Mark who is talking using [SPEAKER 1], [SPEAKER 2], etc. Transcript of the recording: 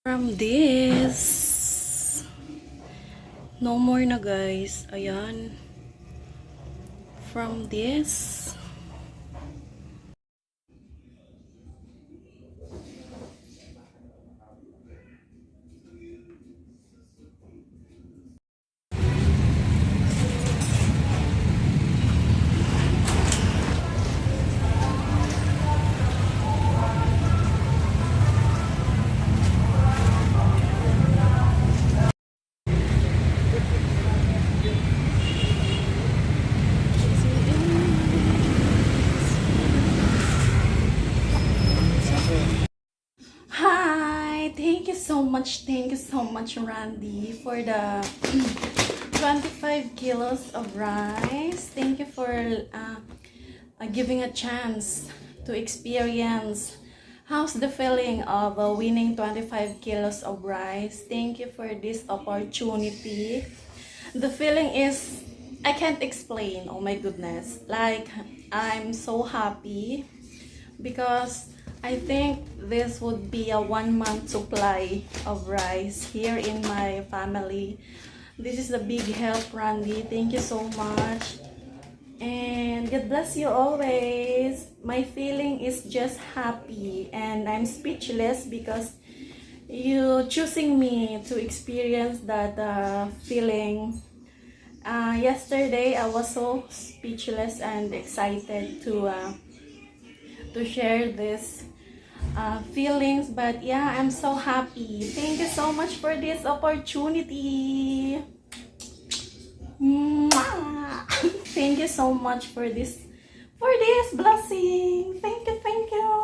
[SPEAKER 1] From this, no more na guys. Ayan. From this. Hi, thank you so much, Randy, for the 25 kilos of rice. Thank you for giving a chance to experience how's the feeling of winning 25 kilos of rice. Thank you for this opportunity. The feeling is, I can't explain. Oh my goodness, like I'm so happy because I think this would be a 1 month supply of rice here in my family. This is a big help, Randy. Thank you so much. And God bless you always. My feeling is just happy and I'm speechless because you choosing me to experience that feeling. Yesterday I was so speechless and excited to share this feelings, but yeah, I'm so happy. Thank you so much for this opportunity. Mwah! Thank you so much for this blessing. Thank you.